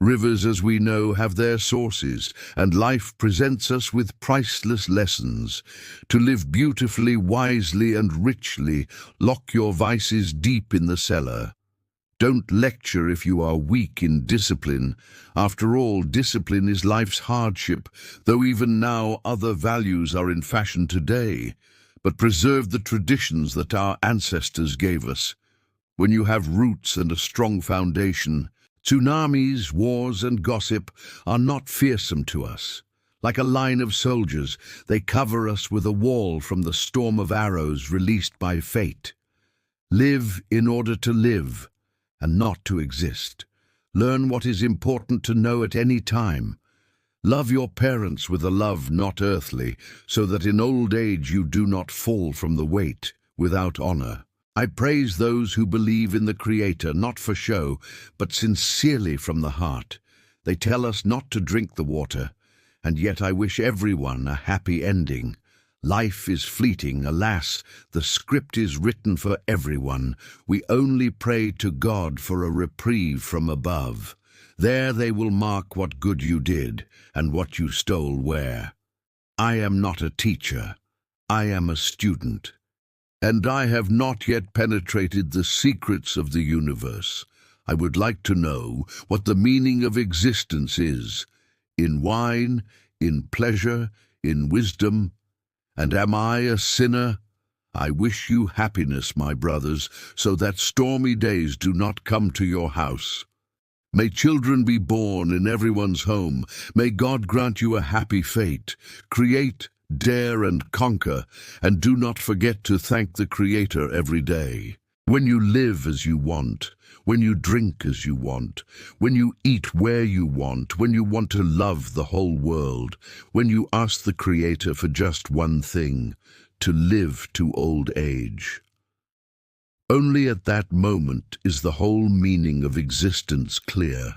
Rivers, as we know, have their sources, and life presents us with priceless lessons. To live beautifully, wisely, and richly, lock your vices deep in the cellar. Don't lecture if you are weak in discipline. After all, discipline is life's hardship, though even now other values are in fashion today. But preserve the traditions that our ancestors gave us. When you have roots and a strong foundation, tsunamis, wars, and gossip are not fearsome to us. Like a line of soldiers, they cover us with a wall from the storm of arrows released by fate. Live in order to live, and not to exist. Learn what is important to know at any time. Love your parents with a love not earthly, so that in old age you do not fall from the weight without honor. I praise those who believe in the Creator, not for show, but sincerely from the heart. They tell us not to drink the water, and yet I wish everyone a happy ending. Life is fleeting, alas, the script is written for everyone. We only pray to God for a reprieve from above. There they will mark what good you did, and what you stole where. I am not a teacher, I am a student. And I have not yet penetrated the secrets of the universe. I would like to know what the meaning of existence is. In wine, in pleasure, in wisdom. And am I a sinner? I wish you happiness, my brothers, so that stormy days do not come to your house. May children be born in everyone's home. May God grant you a happy fate. Create, dare, and conquer, and do not forget to thank the Creator every day. When you live as you want, when you drink as you want, when you eat where you want, when you want to love the whole world, when you ask the Creator for just one thing, to live to old age. Only at that moment is the whole meaning of existence clear.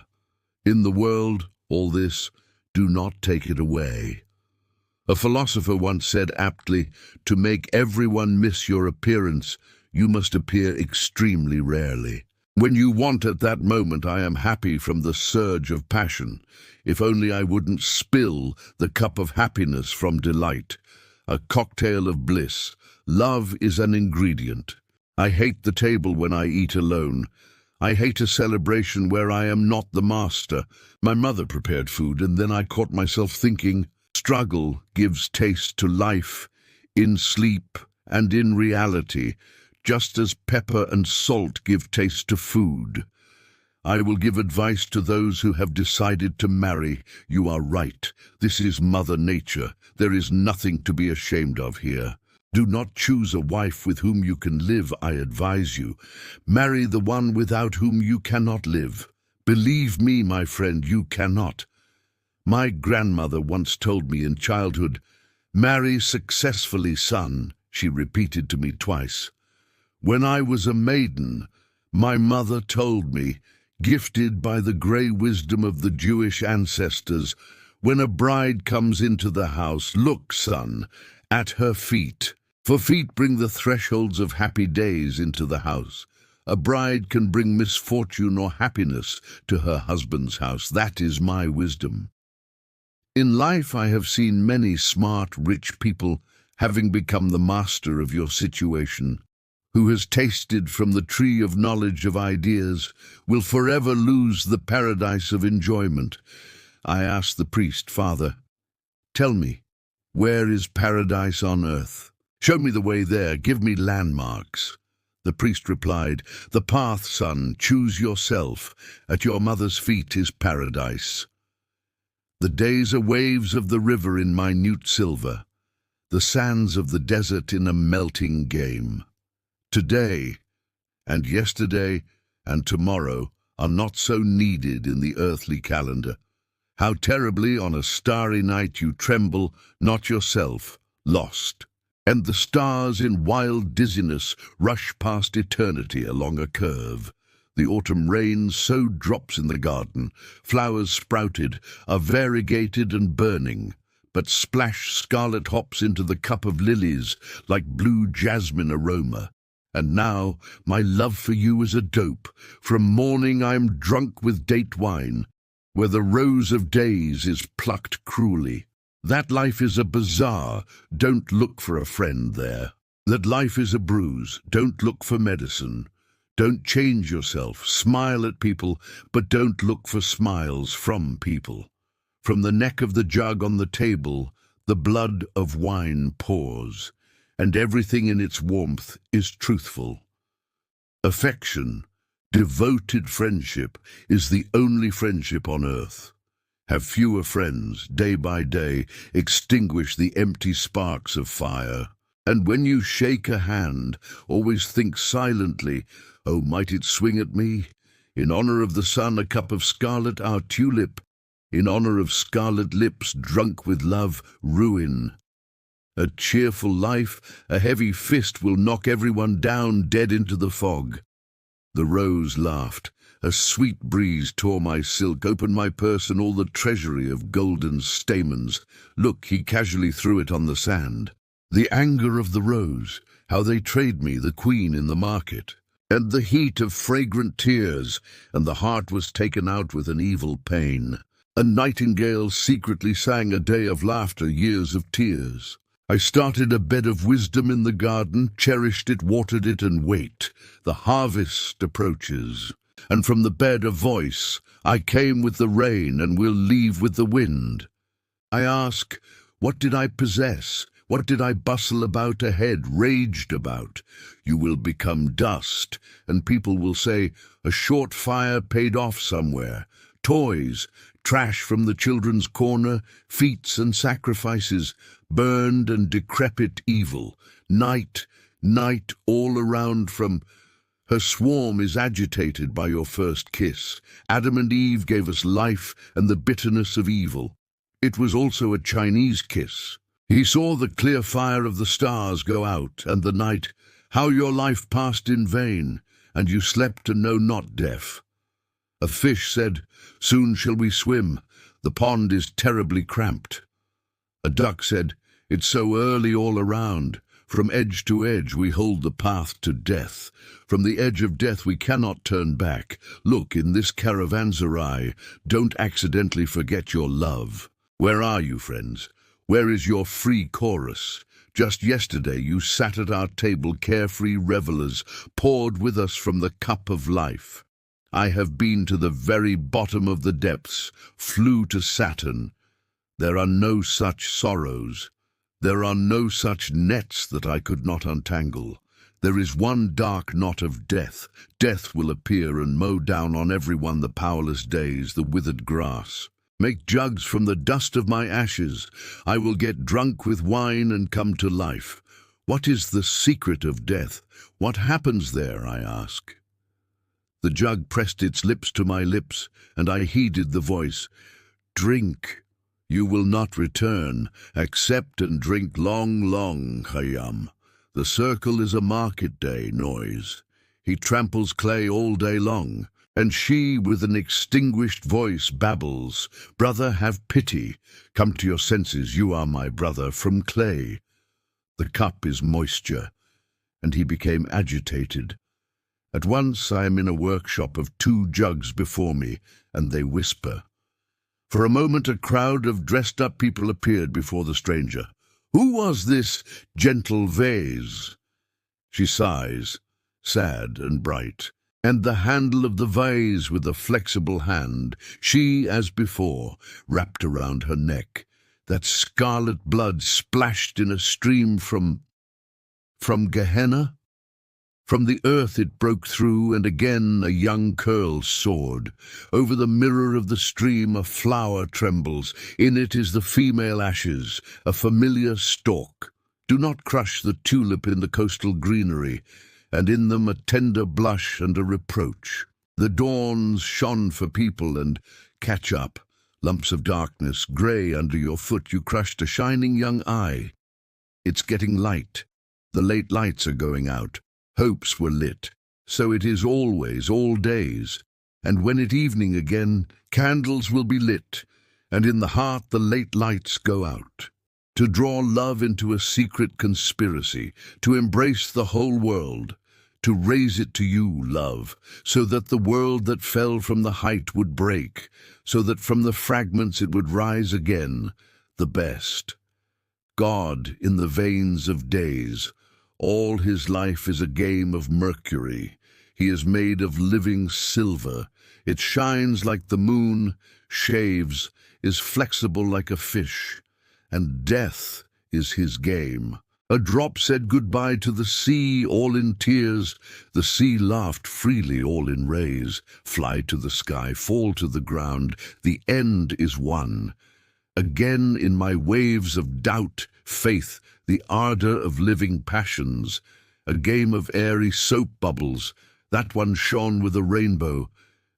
In the world, all this, do not take it away. A philosopher once said aptly, to make everyone miss your appearance, you must appear extremely rarely. When you want at that moment, I am happy from the surge of passion. If only I wouldn't spill the cup of happiness from delight. A cocktail of bliss. Love is an ingredient. I hate the table when I eat alone. I hate a celebration where I am not the master. My mother prepared food, and then I caught myself thinking, struggle gives taste to life, in sleep and in reality, just as pepper and salt give taste to food. I will give advice to those who have decided to marry. You are right. This is Mother Nature. There is nothing to be ashamed of here. Do not choose a wife with whom you can live, I advise you. Marry the one without whom you cannot live. Believe me, my friend, you cannot. My grandmother once told me in childhood, marry successfully, son, she repeated to me twice. When I was a maiden, my mother told me, gifted by the grey wisdom of the Jewish ancestors, when a bride comes into the house, look, son, at her feet. For feet bring the thresholds of happy days into the house. A bride can bring misfortune or happiness to her husband's house. That is my wisdom. In life I have seen many smart, rich people, having become the master of your situation, who has tasted from the tree of knowledge of ideas, will forever lose the paradise of enjoyment. I asked the priest, Father, tell me, where is paradise on earth? Show me the way there, give me landmarks. The priest replied, the path, son, choose yourself. At your mother's feet is paradise. The days are waves of the river in minute silver, the sands of the desert in a melting game. Today, and yesterday, and tomorrow are not so needed in the earthly calendar. How terribly on a starry night you tremble, not yourself, lost. And the stars in wild dizziness rush past eternity along a curve. The autumn rain sowed drops in the garden, flowers sprouted, are variegated and burning, but splash scarlet hops into the cup of lilies like blue jasmine aroma. And now my love for you is a dope. From morning I am drunk with date wine. where the rose of days is plucked cruelly. That life is a bazaar, don't look for a friend there. That life is a bruise, don't look for medicine. Don't change yourself, smile at people, but don't look for smiles from people. From the neck of the jug on the table, the blood of wine pours, and everything in its warmth is truthful. Affection, devoted friendship, is the only friendship on earth. Have fewer friends, day by day, extinguish the empty sparks of fire. And when you shake a hand, always think silently, oh, might it swing at me? In honor of the sun, a cup of scarlet, our tulip. In honor of scarlet lips, drunk with love, ruin. A cheerful life, a heavy fist will knock everyone down dead into the fog. The rose laughed. A sweet breeze tore my silk, opened my purse and all the treasury of golden stamens. Look, he casually threw it on the sand. The anger of the rose, how they trade me, the queen in the market. And the heat of fragrant tears, and the heart was taken out with an evil pain. A nightingale secretly sang a day of laughter, years of tears. I started a bed of wisdom in the garden, cherished it, watered it, and wait. The harvest approaches. And from the bed a voice, I came with the rain and will leave with the wind. I ask, what did I possess? What did I bustle about ahead, raged about? You will become dust, and people will say, a short fire paid off somewhere. Toys, trash from the children's corner, feats and sacrifices, burned and decrepit evil. Night, night all around from... Her swarm is agitated by your first kiss. Adam and Eve gave us life and the bitterness of evil. It was also a Chinese kiss. He saw the clear fire of the stars go out, and the night, how your life passed in vain, and you slept and know not death. A fish said, soon shall we swim, the pond is terribly cramped. A duck said, it's so early all around, from edge to edge we hold the path to death. From the edge of death we cannot turn back. Look, in this caravanserai, don't accidentally forget your love. Where are you, friends? Where is your free chorus? Just yesterday you sat at our table, carefree revelers, poured with us from the cup of life. I have been to the very bottom of the depths, flew to Saturn. There are no such sorrows. There are no such nets that I could not untangle. There is one dark knot of death. Death will appear and mow down on everyone the powerless days, the withered grass. Make jugs from the dust of my ashes. I will get drunk with wine and come to life. What is the secret of death? What happens there, I ask? The jug pressed its lips to my lips, and I heeded the voice. Drink. You will not return. Accept and drink long, long, Khayyam. The circle is a market day noise. He tramples clay all day long. And she, with an extinguished voice, babbles, brother, have pity. Come to your senses, you are my brother from clay. The cup is moisture, and he became agitated. At once I am in a workshop of 2 jugs before me, and they whisper. For a moment a crowd of dressed-up people appeared before the stranger. Who was this gentle vase? She sighs, sad and bright. And the handle of the vase with a flexible hand, she, as before, wrapped around her neck. That scarlet blood splashed in a stream from Gehenna? From the earth it broke through, and again a young curl soared. Over the mirror of the stream a flower trembles. In it is the female ashes, a familiar stalk. Do not crush the tulip in the coastal greenery, and in them a tender blush and a reproach. The dawns shone for people and catch up. Lumps of darkness, grey under your foot, you crushed a shining young eye. It's getting light. The late lights are going out. Hopes were lit. So it is always, all days. And when it evening again, candles will be lit, and in the heart the late lights go out. To draw love into a secret conspiracy, to embrace the whole world, to raise it to you, love, so that the world that fell from the height would break, so that from the fragments it would rise again, the best. God in the veins of days, all his life is a game of mercury. He is made of living silver. It shines like the moon, shaves, is flexible like a fish, and death is his game. A drop said goodbye to the sea, all in tears. The sea laughed freely, all in rays. Fly to the sky, fall to the ground. The end is won. Again in my waves of doubt, faith, the ardor of living passions. A game of airy soap bubbles. That one shone with a rainbow,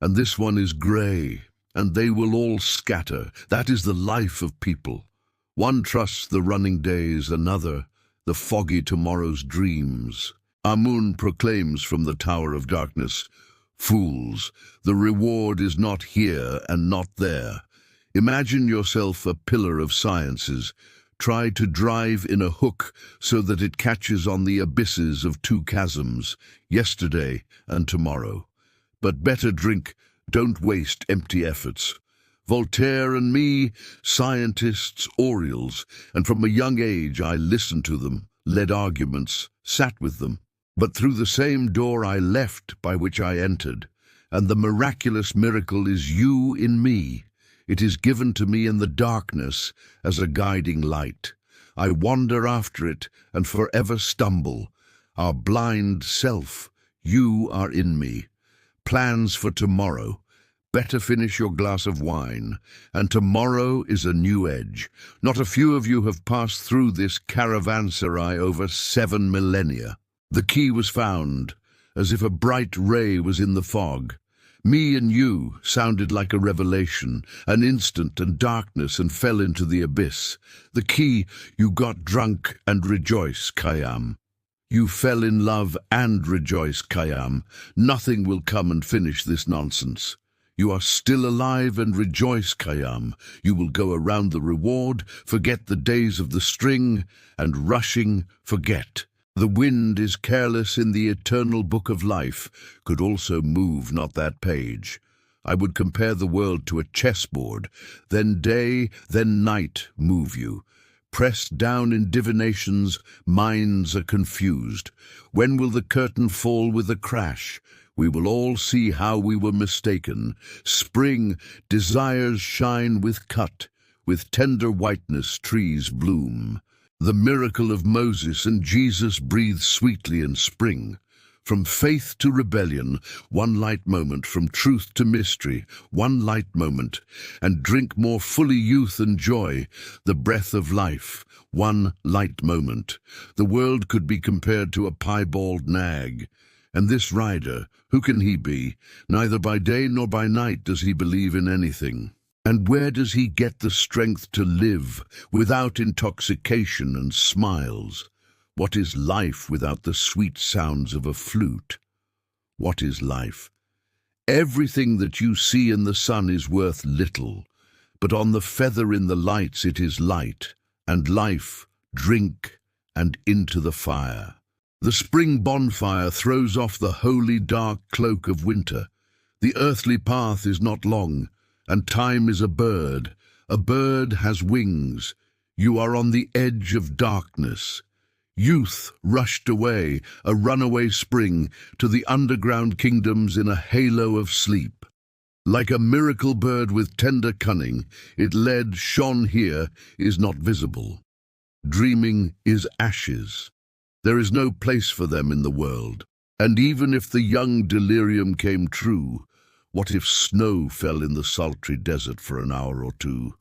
and this one is grey, and they will all scatter. That is the life of people. One trusts the running days, another the foggy tomorrow's dreams. Amun proclaims from the Tower of Darkness, "Fools, the reward is not here and not there. Imagine yourself a pillar of sciences. Try to drive in a hook so that it catches on the abysses of two chasms, yesterday and tomorrow. But better drink, don't waste empty efforts." Voltaire and me, scientists, orioles, and from a young age I listened to them, led arguments, sat with them. But through the same door I left by which I entered, and the miraculous miracle is you in me. It is given to me in the darkness as a guiding light. I wander after it and forever stumble. Our blind self, you are in me. Plans for tomorrow. Better finish your glass of wine, and tomorrow is a new edge. Not a few of you have passed through this caravanserai over 7 millennia. The key was found, as if a bright ray was in the fog. Me and you sounded like a revelation, an instant and darkness, and fell into the abyss. The key, you got drunk and rejoice, Khayyam. You fell in love and rejoice, Khayyam. Nothing will come and finish this nonsense. You are still alive and rejoice, Khayyam. You will go around the reward, forget the days of the string, and rushing, forget. The wind is careless in the eternal book of life, could also move not that page. I would compare the world to a chessboard. Then day, then night move you. Pressed down in divinations, minds are confused. When will the curtain fall with a crash? We will all see how we were mistaken. Spring, desires shine with cut. With tender whiteness trees bloom. The miracle of Moses and Jesus breathes sweetly in spring. From faith to rebellion, one light moment. From truth to mystery, one light moment. And drink more fully youth and joy, the breath of life, one light moment. The world could be compared to a piebald nag. And this rider, who can he be? Neither by day nor by night does he believe in anything. And where does he get the strength to live without intoxication and smiles? What is life without the sweet sounds of a flute? What is life? Everything that you see in the sun is worth little, but on the feather in the lights it is light, and life, drink, and into the fire. The spring bonfire throws off the holy dark cloak of winter. The earthly path is not long, and time is a bird. A bird has wings. You are on the edge of darkness. Youth rushed away, a runaway spring, to the underground kingdoms in a halo of sleep. Like a miracle bird with tender cunning, it led, shone here, is not visible. Dreaming is ashes. There is no place for them in the world. And even if the young delirium came true, what if snow fell in the sultry desert for an hour or two?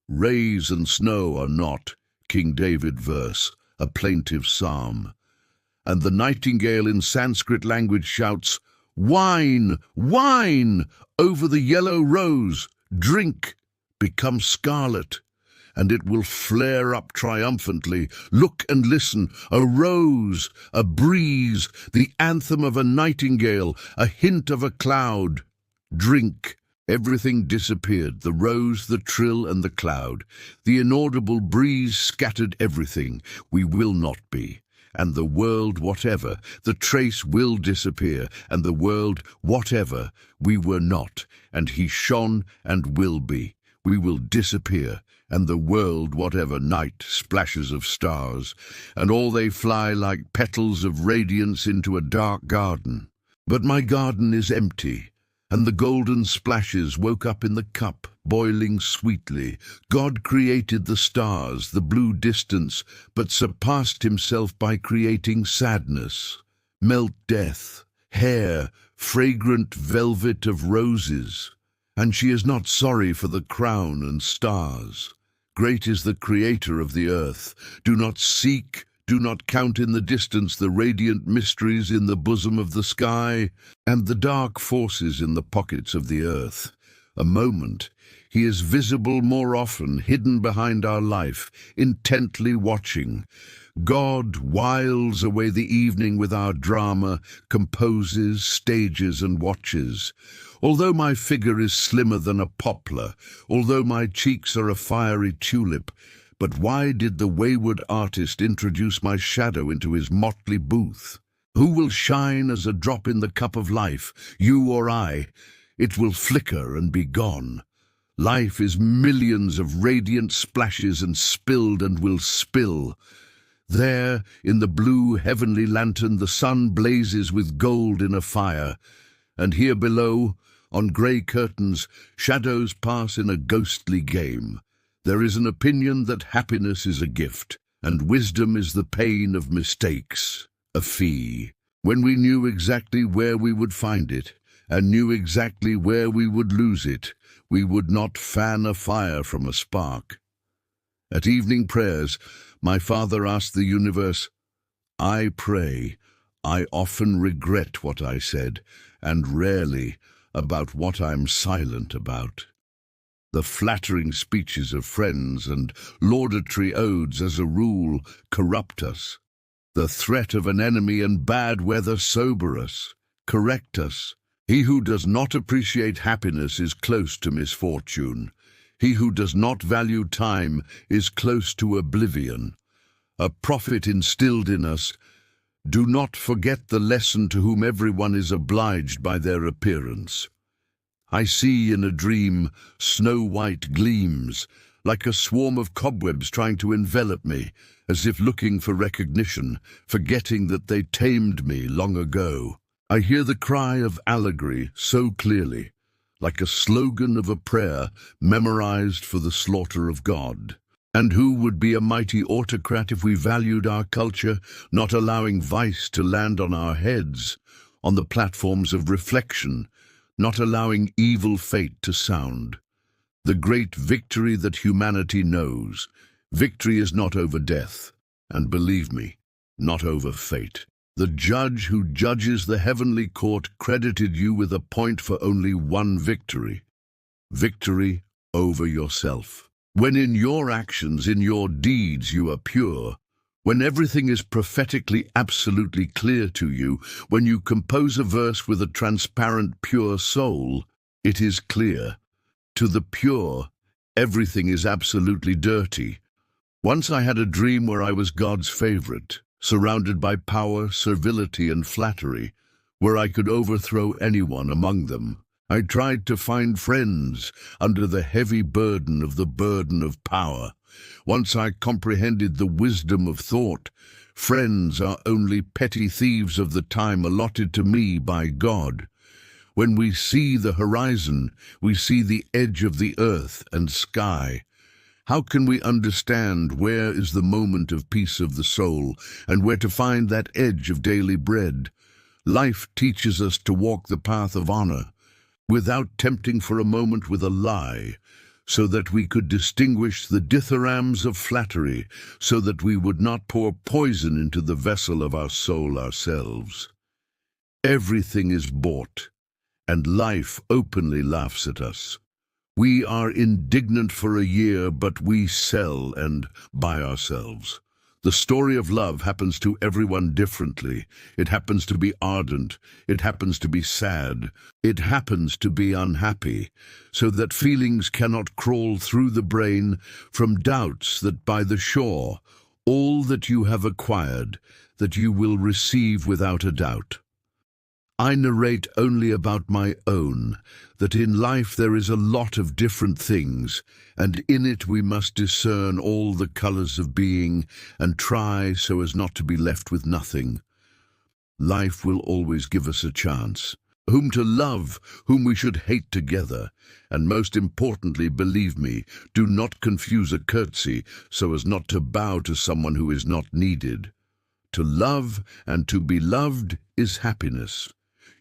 Rays and snow are not, King David verse, a plaintive psalm. And the nightingale in Sanskrit language shouts, "Wine, wine, over the yellow rose, drink, become scarlet." And it will flare up triumphantly. Look and listen, a rose, a breeze, the anthem of a nightingale, a hint of a cloud. Drink. Everything disappeared, the rose, the trill, and the cloud. The inaudible breeze scattered everything. We will not be. and the world whatever. The trace will disappear, and the world whatever we were not, and he shone and will be. We will disappear, and the world whatever night splashes of stars, and all they fly like petals of radiance into a dark garden. But my garden is empty, and the golden splashes woke up in the cup, boiling sweetly. God created the stars, the blue distance, but surpassed himself by creating sadness, melt death, hair, fragrant velvet of roses. And she is not sorry for the crown and stars. Great is the Creator of the earth. Do not seek, do not count in the distance the radiant mysteries in the bosom of the sky and the dark forces in the pockets of the earth. A moment, he is visible more often, hidden behind our life, intently watching. God whiles away the evening with our drama, composes, stages, and watches. Although my figure is slimmer than a poplar, although my cheeks are a fiery tulip, but why did the wayward artist introduce my shadow into his motley booth? Who will shine as a drop in the cup of life, you or I? It will flicker and be gone. Life is millions of radiant splashes and spilled and will spill. There, in the blue heavenly lantern, the sun blazes with gold in a fire, and here below, on grey curtains, shadows pass in a ghostly game. There is an opinion that happiness is a gift, and wisdom is the pain of mistakes, a fee. When we knew exactly where we would find it, and knew exactly where we would lose it, we would not fan a fire from a spark. At evening prayers, my father asked the universe, I pray, I often regret what I said, and rarely about what I'm silent about. The flattering speeches of friends and laudatory odes as a rule corrupt us. The threat of an enemy and bad weather sober us, correct us. He who does not appreciate happiness is close to misfortune. He who does not value time is close to oblivion. A prophet instilled in us, do not forget the lesson to whom everyone is obliged by their appearance. I see in a dream snow-white gleams, like a swarm of cobwebs trying to envelop me, as if looking for recognition, forgetting that they tamed me long ago. I hear the cry of allegory so clearly, like a slogan of a prayer memorized for the slaughter of God. And who would be a mighty autocrat if we valued our culture, not allowing vice to land on our heads, on the platforms of reflection, not allowing evil fate to sound? The great victory that humanity knows. Victory is not over death, and believe me, not over fate. The judge who judges the heavenly court credited you with a point for only one victory. Victory over yourself. When in your actions, in your deeds, you are pure, when everything is prophetically absolutely clear to you, when you compose a verse with a transparent, pure soul, it is clear. To the pure, everything is absolutely dirty. Once I had a dream where I was God's favorite, surrounded by power, servility, and flattery, where I could overthrow anyone among them. I tried to find friends under the heavy burden of power. Once I comprehended the wisdom of thought, friends are only petty thieves of the time allotted to me by God. When we see the horizon, we see the edge of the earth and sky. How can we understand where is the moment of peace of the soul and where to find that edge of daily bread? Life teaches us to walk the path of honor, without tempting for a moment with a lie, so that we could distinguish the dithyrambs of flattery, so that we would not pour poison into the vessel of our soul ourselves. Everything is bought, and life openly laughs at us. We are indignant for a year, but we sell and buy ourselves. The story of love happens to everyone differently. It happens to be ardent. It happens to be sad. It happens to be unhappy, so that feelings cannot crawl through the brain from doubts that by the shore all that you have acquired, that you will receive without a doubt. I narrate only about my own, that in life there is a lot of different things, and in it we must discern all the colors of being and try so as not to be left with nothing. Life will always give us a chance, whom to love, whom we should hate together, and most importantly, believe me, do not confuse a curtsy so as not to bow to someone who is not needed. To love and to be loved is happiness.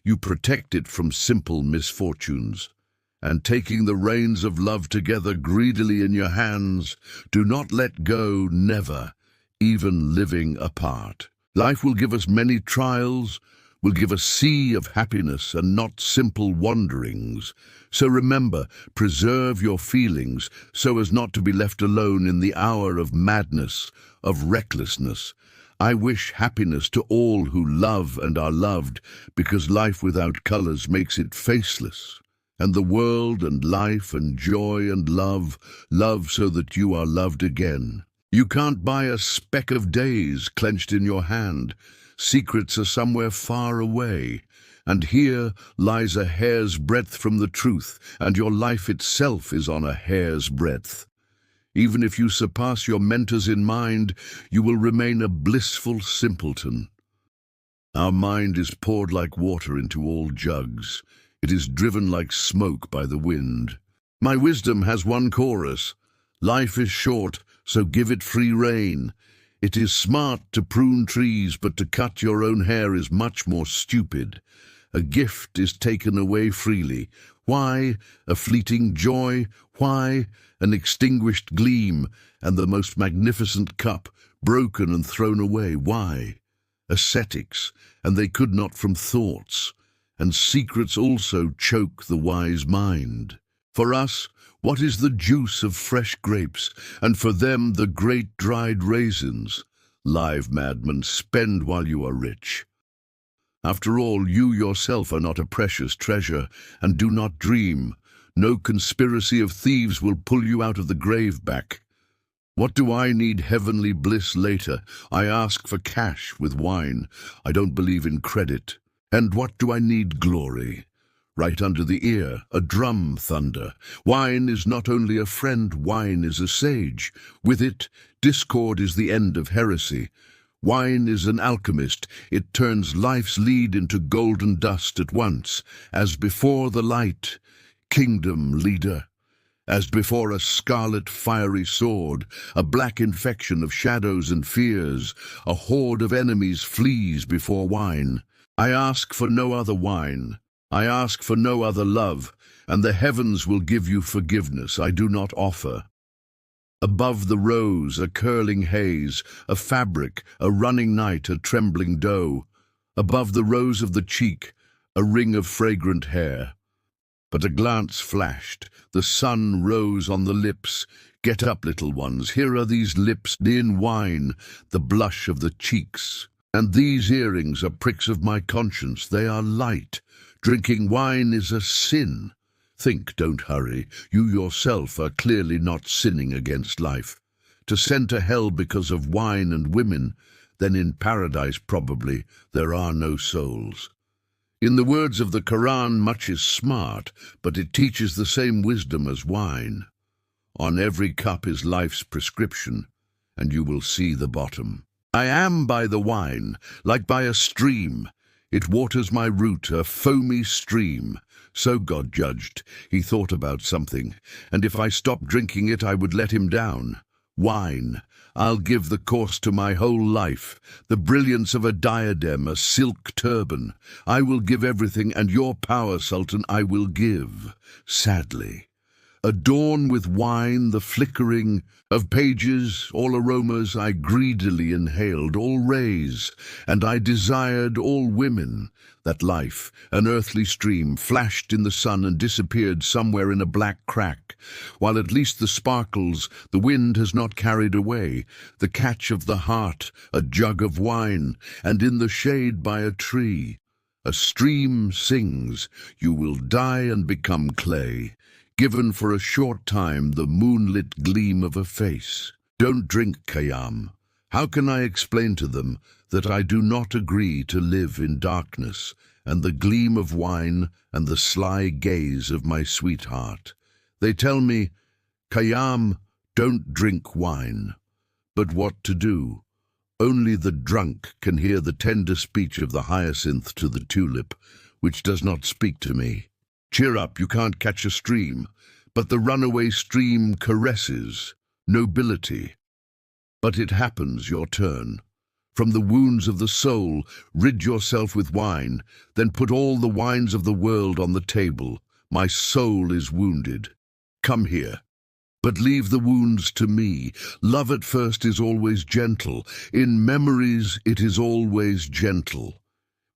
You protect it from simple misfortunes. And taking the reins of love together greedily in your hands, do not let go, never, even living apart. Life will give us many trials, will give a sea of happiness and not simple wanderings. So remember, preserve your feelings so as not to be left alone in the hour of madness, of recklessness. I wish happiness to all who love and are loved, because life without colors makes it faceless. And the world and life and joy and love, love so that you are loved again. You can't buy a speck of days clenched in your hand. Secrets are somewhere far away, and here lies a hair's breadth from the truth, and your life itself is on a hair's breadth. Even if you surpass your mentors in mind, you will remain a blissful simpleton. Our mind is poured like water into all jugs. It is driven like smoke by the wind. My wisdom has one chorus. Life is short, so give it free rein. It is smart to prune trees, but to cut your own hair is much more stupid. A gift is taken away freely. Why? A fleeting joy? Why? An extinguished gleam, and the most magnificent cup, broken and thrown away. Why? Ascetics, and they could not from thoughts, and secrets also choke the wise mind. For us, what is the juice of fresh grapes, and for them the great dried raisins? Live madmen, spend while you are rich. After all, you yourself are not a precious treasure, and do not dream. No conspiracy of thieves will pull you out of the grave back. What do I need heavenly bliss later? I ask for cash with wine. I don't believe in credit. And what do I need glory? Right under the ear, a drum thunder. Wine is not only a friend, wine is a sage. With it, discord is the end of heresy. Wine is an alchemist. It turns life's lead into golden dust at once. As before the light, kingdom leader. As before a scarlet fiery sword, a black infection of shadows and fears, a horde of enemies flees before wine. I ask for no other wine. I ask for no other love, and the heavens will give you forgiveness I do not offer. Above the rose, a curling haze, a fabric, a running night, a trembling doe. Above the rose of the cheek, a ring of fragrant hair. But a glance flashed, the sun rose on the lips. Get up, little ones, here are these lips in wine, the blush of the cheeks. And these earrings are pricks of my conscience, they are light. Drinking wine is a sin. Think, don't hurry. You yourself are clearly not sinning against life. To send to hell because of wine and women, then in paradise probably there are no souls. In the words of the Quran, much is smart, but it teaches the same wisdom as wine. On every cup is life's prescription, and you will see the bottom. I am by the wine, like by a stream. It waters my root, a foamy stream. So God judged. He thought about something, and if I stopped drinking it, I would let him down. Wine. I'll give the course to my whole life, the brilliance of a diadem, a silk turban. I will give everything, and your power, Sultan, I will give, sadly. Adorn with wine the flickering of pages, all aromas I greedily inhaled, all rays, and I desired all women. That life, an earthly stream, flashed in the sun and disappeared somewhere in a black crack, while at least the sparkles the wind has not carried away, the catch of the heart, a jug of wine, and in the shade by a tree. A stream sings, you will die and become clay, given for a short time the moonlit gleam of a face. Don't drink, Khayyam. How can I explain to them that I do not agree to live in darkness and the gleam of wine and the sly gaze of my sweetheart? They tell me, Khayyam, don't drink wine. But what to do? Only the drunk can hear the tender speech of the hyacinth to the tulip, which does not speak to me. Cheer up, you can't catch a stream, but the runaway stream caresses nobility. But it happens your turn. From the wounds of the soul, rid yourself with wine, then put all the wines of the world on the table. My soul is wounded. Come here. But leave the wounds to me. Love at first is always gentle. In memories it is always gentle.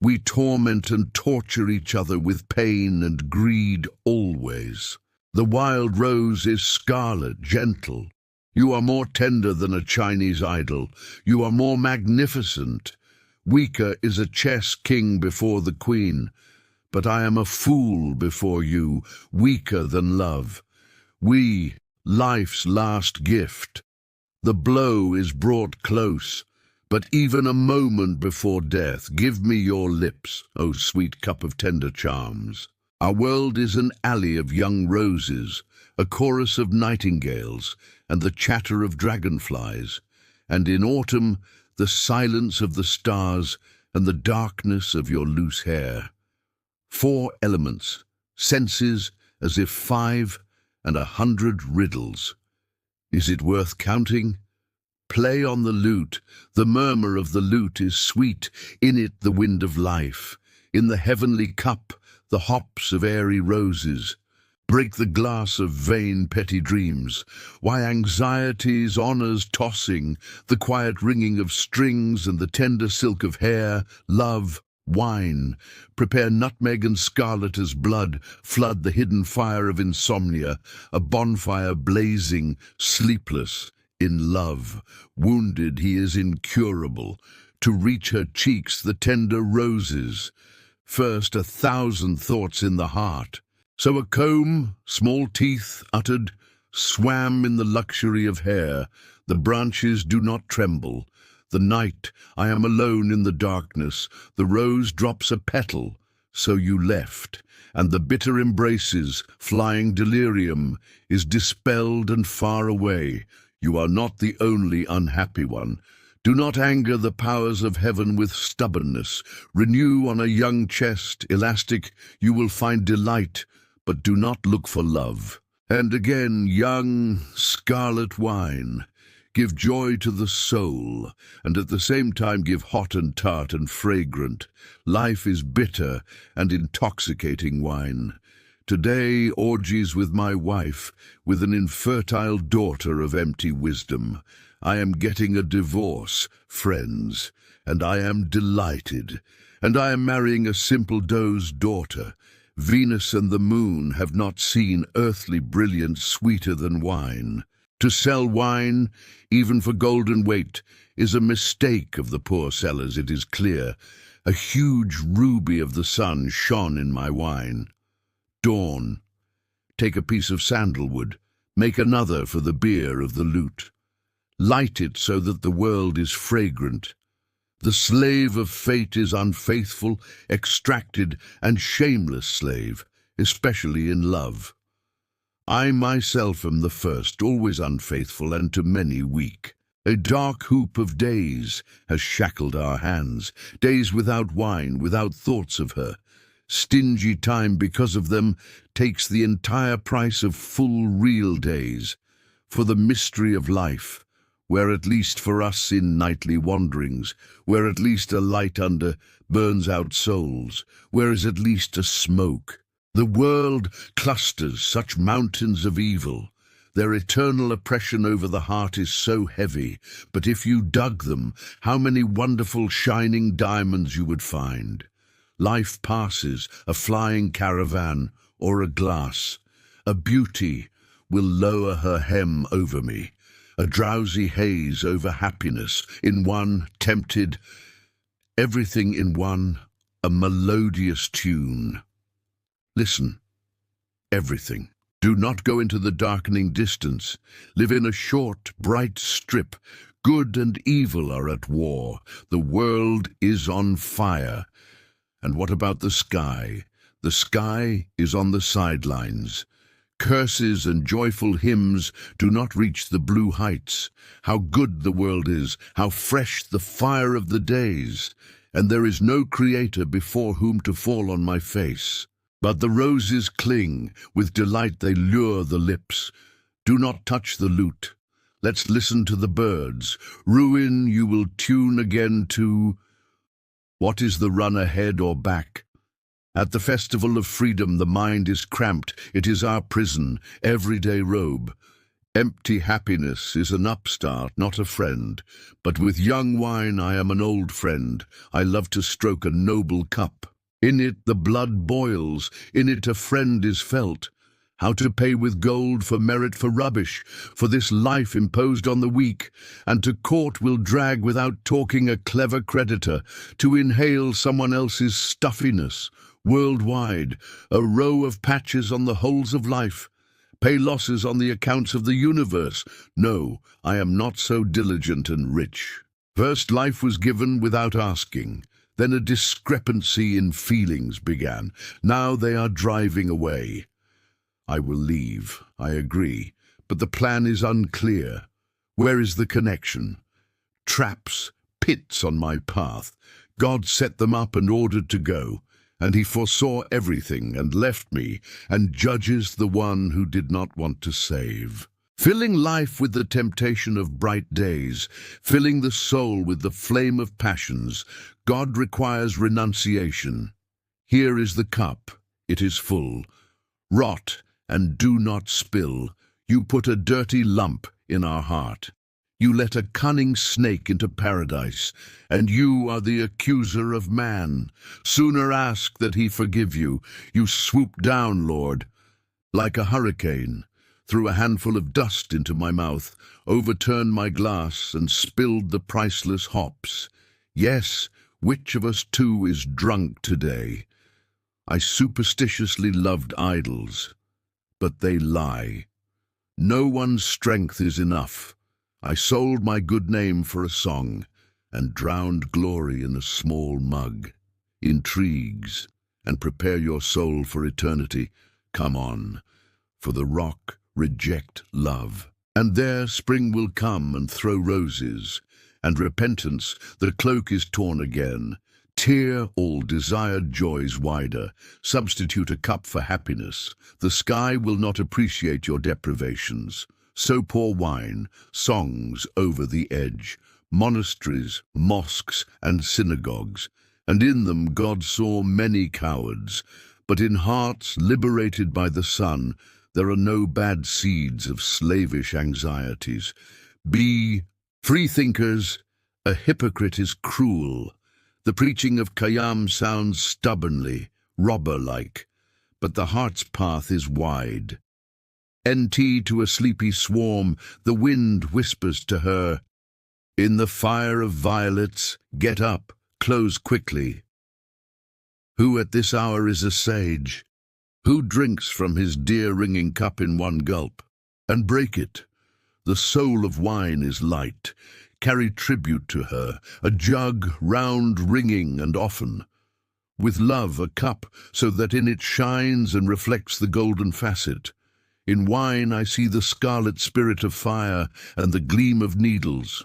We torment and torture each other with pain and greed always. The wild rose is scarlet, gentle. You are more tender than a Chinese idol. You are more magnificent. Weaker is a chess king before the queen. But I am a fool before you, weaker than love. We, life's last gift. The blow is brought close, but even a moment before death, give me your lips, O sweet cup of tender charms. Our world is an alley of young roses, a chorus of nightingales, and the chatter of dragonflies, and in autumn the silence of the stars and the darkness of your loose hair. 4 elements, senses as if 5, and 100 riddles. Is it worth counting? Play on the lute. The murmur of the lute is sweet, in it the wind of life. In the heavenly cup, the hops of airy roses. Break the glass of vain petty dreams. Why anxieties, honours tossing, the quiet ringing of strings and the tender silk of hair, love, wine. Prepare nutmeg and scarlet as blood, flood the hidden fire of insomnia, a bonfire blazing, sleepless, in love. Wounded, he is incurable. To reach her cheeks the tender roses. First 1,000 thoughts in the heart. So a comb, small teeth uttered, swam in the luxury of hair. The branches do not tremble. The night, I am alone in the darkness. The rose drops a petal, so you left. And the bitter embraces, flying delirium, is dispelled and far away. You are not the only unhappy one. Do not anger the powers of heaven with stubbornness. Renew on a young chest, elastic, you will find delight, but do not look for love. And again, young, scarlet wine. Give joy to the soul, and at the same time give hot and tart and fragrant. Life is bitter and intoxicating wine. Today, orgies with my wife, with an infertile daughter of empty wisdom. I am getting a divorce, friends, and I am delighted. And I am marrying a simple doe's daughter. Venus and the moon have not seen earthly brilliance sweeter than wine. To sell wine, even for golden weight, is a mistake of the poor sellers, it is clear. A huge ruby of the sun shone in my wine. Dawn. Take a piece of sandalwood, make another for the beer of the lute. Light it so that the world is fragrant. The slave of fate is unfaithful, extracted, and shameless slave, especially in love. I myself am the first, always unfaithful, and to many weak. A dark hoop of days has shackled our hands, days without wine, without thoughts of her. Stingy time because of them takes the entire price of full real days. For the mystery of life, where at least for us in nightly wanderings, where at least a light under burns out souls, where is at least a smoke. The world clusters such mountains of evil. Their eternal oppression over the heart is so heavy, but if you dug them, how many wonderful shining diamonds you would find. Life passes, a flying caravan or a glass. A beauty will lower her hem over me, a drowsy haze over happiness, in one, tempted, everything in one, a melodious tune. Listen, everything. Do not go into the darkening distance. Live in a short, bright strip. Good and evil are at war. The world is on fire. And what about the sky? The sky is on the sidelines. Curses and joyful hymns do not reach the blue heights. How good the world is, how fresh the fire of the days. And there is no creator before whom to fall on my face. But the roses cling, with delight they lure the lips. Do not touch the lute. Let's listen to the birds. Ruin you will tune again to... What is the run ahead or back? At the festival of freedom the mind is cramped. It is our prison, everyday robe. Empty happiness is an upstart, not a friend. But with young wine I am an old friend. I love to stroke a noble cup. In it the blood boils, in it a friend is felt. How to pay with gold for merit for rubbish, for this life imposed on the weak, and to court will drag without talking a clever creditor, to inhale someone else's stuffiness. Worldwide, a row of patches on the holes of life. Pay losses on the accounts of the universe. No, I am not so diligent and rich. First life was given without asking. Then a discrepancy in feelings began. Now they are driving away. I will leave, I agree, but the plan is unclear. Where is the connection? Traps, pits on my path. God set them up and ordered to go, and he foresaw everything and left me, and judges the one who did not want to save. Filling life with the temptation of bright days, filling the soul with the flame of passions, God requires renunciation. Here is the cup, it is full. Rot and do not spill. You put a dirty lump in our heart. You let a cunning snake into paradise, and you are the accuser of man. Sooner ask that he forgive you. You swoop down, Lord, like a hurricane, threw a handful of dust into my mouth, overturned my glass, and spilled the priceless hops. Yes, which of us two is drunk today? I superstitiously loved idols, but they lie. No one's strength is enough. I sold my good name for a song, and drowned glory in a small mug. Intrigues, and prepare your soul for eternity. Come on, for the rock reject love. And there spring will come and throw roses, and repentance, the cloak is torn again. Tear all desired joys wider, substitute a cup for happiness. The sky will not appreciate your deprivations. So pour wine, songs over the edge, monasteries, mosques, and synagogues, and in them God saw many cowards, but in hearts liberated by the sun, there are no bad seeds of slavish anxieties. Be free thinkers, a hypocrite is cruel. The preaching of Khayyam sounds stubbornly, robber-like, but the heart's path is wide. NT to a sleepy swarm, the wind whispers to her, in the fire of violets, get up, close quickly. Who at this hour is a sage? Who drinks from his dear ringing cup in one gulp? And break it. The soul of wine is light. Carry tribute to her, a jug round ringing and often. With love a cup, so that in it shines and reflects the golden facet. In wine I see the scarlet spirit of fire and the gleam of needles.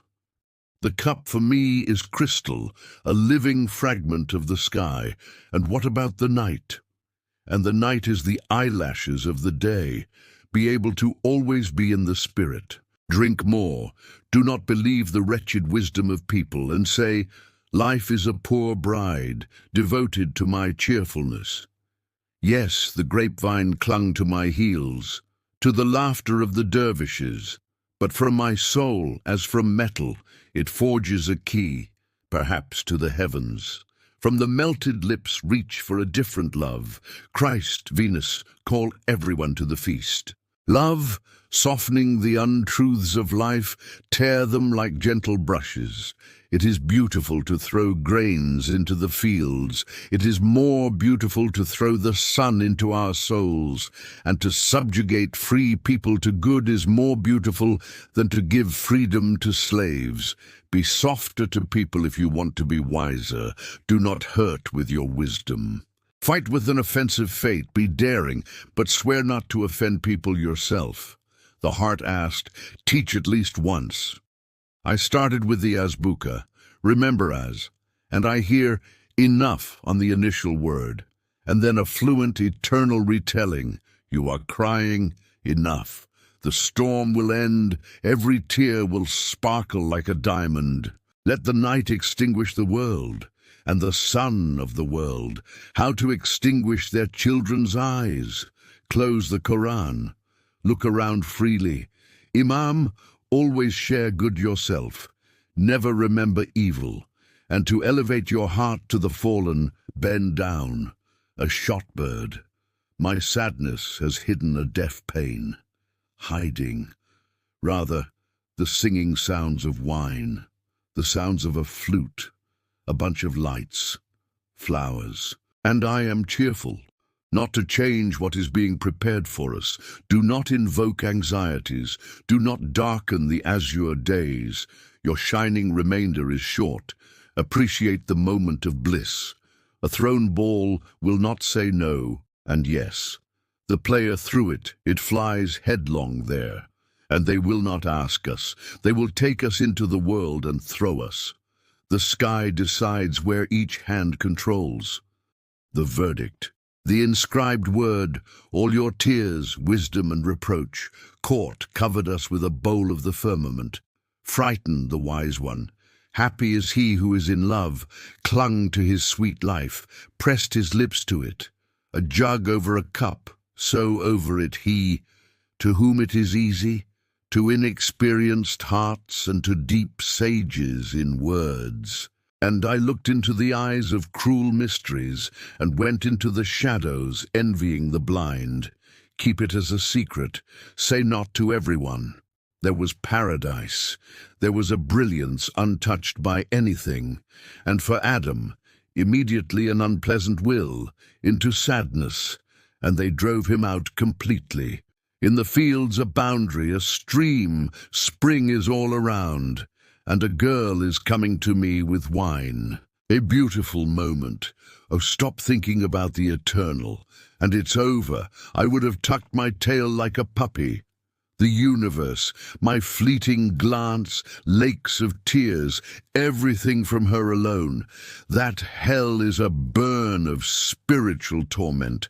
The cup for me is crystal, a living fragment of the sky. And what about the night? And the night is the eyelashes of the day. Be able to always be in the spirit. Drink more. Do not believe the wretched wisdom of people, and say, life is a poor bride, devoted to my cheerfulness. Yes, the grapevine clung to my heels, to the laughter of the dervishes, but from my soul, as from metal, it forges a key, perhaps to the heavens. From the melted lips reach for a different love. Christ, Venus, call everyone to the feast. Love, softening the untruths of life, tear them like gentle brushes. It is beautiful to throw grains into the fields. It is more beautiful to throw the sun into our souls, and to subjugate free people to good is more beautiful than to give freedom to slaves. Be softer to people if you want to be wiser. Do not hurt with your wisdom. Fight with an offensive fate. Be daring, but swear not to offend people yourself. The heart asked, teach at least once. I started with the azbuka, remember as, and I hear enough on the initial word, and then a fluent eternal retelling. You are crying enough. The storm will end, every tear will sparkle like a diamond. Let the night extinguish the world, and the sun of the world. How to extinguish their children's eyes. Close the Quran. Look around freely. Imam, always share good yourself. Never remember evil. And to elevate your heart to the fallen, bend down. A shot bird. My sadness has hidden a deaf pain. Hiding. Rather, the singing sounds of wine. The sounds of a flute. A bunch of lights. Flowers. And I am cheerful. Not to change what is being prepared for us. Do not invoke anxieties. Do not darken the azure days. Your shining remainder is short. Appreciate the moment of bliss. A thrown ball will not say no and yes. The player threw it. It flies headlong there. And they will not ask us. They will take us into the world and throw us. The sky decides where each hand controls. The verdict. The inscribed word, all your tears, wisdom and reproach, caught, covered us with a bowl of the firmament. Frightened the wise one. Happy is he who is in love, clung to his sweet life, pressed his lips to it. A jug over a cup, so over it he, to whom it is easy, to inexperienced hearts and to deep sages in words. And I looked into the eyes of cruel mysteries, and went into the shadows, envying the blind. Keep it as a secret, say not to everyone. There was paradise, there was a brilliance untouched by anything, and for Adam, immediately an unpleasant will, into sadness, and they drove him out completely. In the fields a boundary, a stream, spring is all around, and a girl is coming to me with wine. A beautiful moment. Oh, stop thinking about the eternal. And it's over. I would have tucked my tail like a puppy. The universe, my fleeting glance, lakes of tears, everything from her alone. That hell is a burn of spiritual torment.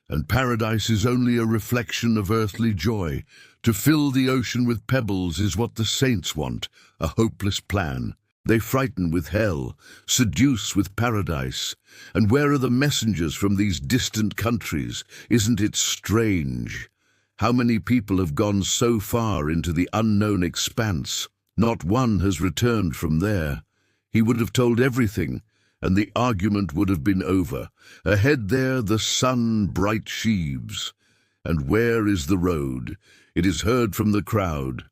And paradise is only a reflection of earthly joy. To fill the ocean with pebbles is what the saints want, a hopeless plan. They frighten with hell, seduce with paradise. And where are the messengers from these distant countries? Isn't it strange? How many people have gone so far into the unknown expanse? Not one has returned from there. He would have told everything, and the argument would have been over. Ahead there the sun bright sheaves. And where is the road? It is heard from the crowd.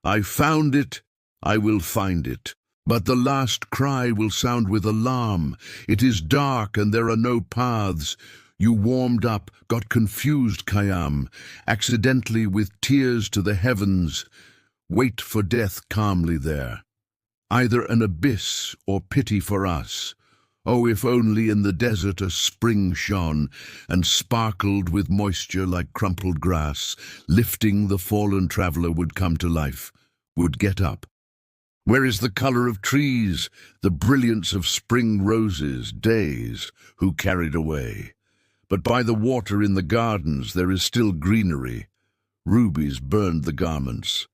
I found it, I will find it. But the last cry will sound with alarm. It is dark and there are no paths. You warmed up, got confused, Khayyam, accidentally with tears to the heavens. Wait for death calmly there. Either an abyss or pity for us. Oh, if only in the desert a spring shone and sparkled with moisture like crumpled grass, lifting the fallen traveler would come to life, would get up. Where is the color of trees, the brilliance of spring roses, days, who carried away? But by the water in the gardens there is still greenery. Rubies burned the garments.